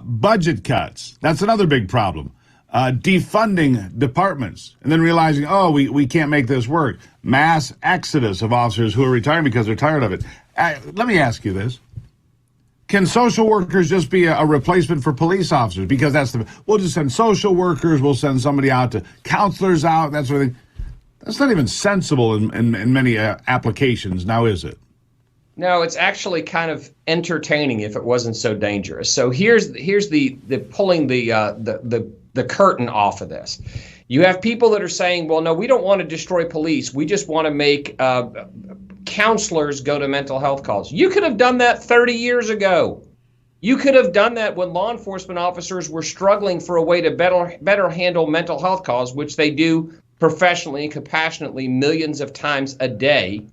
Budget cuts. That's another big problem. Defunding departments and then realizing, oh, we can't make this work. Mass exodus of officers who are retiring because they're tired of it. Let me ask you this. Can social workers just be a replacement for police officers? Because we'll just send social workers, we'll send somebody out to counselors out, that sort of thing. That's not even sensible in many applications now, is it? No, it's actually kind of entertaining if it wasn't so dangerous. So here's the pulling the curtain off of this. You have people that are saying, well, no, we don't want to destroy police. We just want to make counselors go to mental health calls. You could have done that 30 years ago. You could have done that when law enforcement officers were struggling for a way to better handle mental health calls, which they do professionally and compassionately millions of times a day.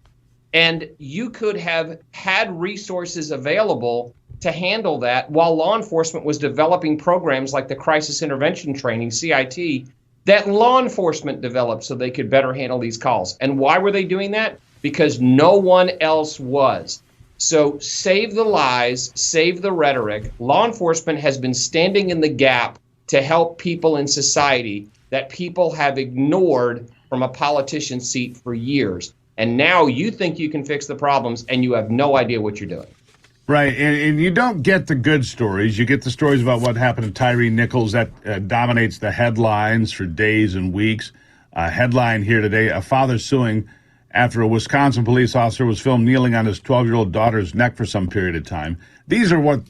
And you could have had resources available to handle that while law enforcement was developing programs like the Crisis Intervention Training, CIT, that law enforcement developed so they could better handle these calls. And why were they doing that? Because no one else was. So save the lies, save the rhetoric. Law enforcement has been standing in the gap to help people in society that people have ignored from a politician's seat for years. And now you think you can fix the problems and you have no idea what you're doing. Right, and you don't get the good stories. You get the stories about what happened to Tyree Nichols. That dominates the headlines for days and weeks. Headline here today, a father suing after a Wisconsin police officer was filmed kneeling on his 12-year-old daughter's neck for some period of time. These are what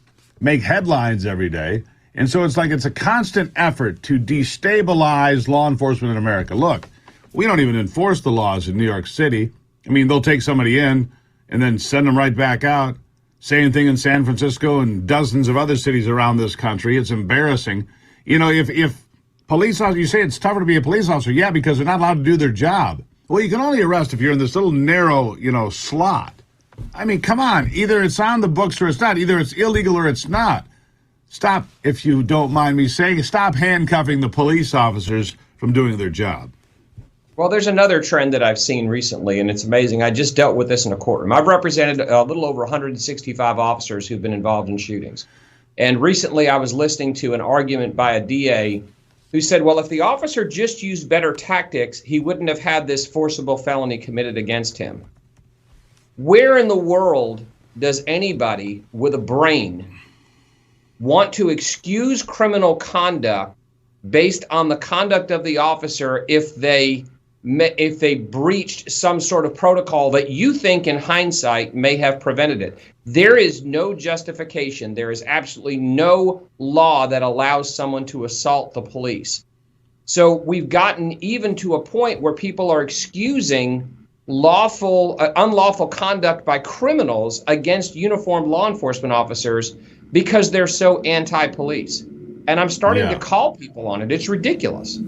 make headlines every day. And so it's like it's a constant effort to destabilize law enforcement in America. Look, we don't even enforce the laws in New York City. I mean, they'll take somebody in and then send them right back out. Same thing in San Francisco and dozens of other cities around this country. It's embarrassing. You know, if police officers, you say it's tougher to be a police officer. Yeah, because they're not allowed to do their job. Well, you can only arrest if you're in this little narrow, slot. I mean, come on. Either it's on the books or it's not. Either it's illegal or it's not. Stop, if you don't mind me saying, stop handcuffing the police officers from doing their job. Well, there's another trend that I've seen recently, and it's amazing. I just dealt with this in a courtroom. I've represented a little over 165 officers who've been involved in shootings. And recently I was listening to an argument by a DA who said, well, if the officer just used better tactics, he wouldn't have had this forcible felony committed against him. Where in the world does anybody with a brain want to excuse criminal conduct based on the conduct of the officer if they breached some sort of protocol that you think in hindsight may have prevented it? There is no justification. There is absolutely no law that allows someone to assault the police. So we've gotten even to a point where people are excusing unlawful conduct by criminals against uniformed law enforcement officers because they're so anti-police. And I'm starting to call people on it. It's ridiculous.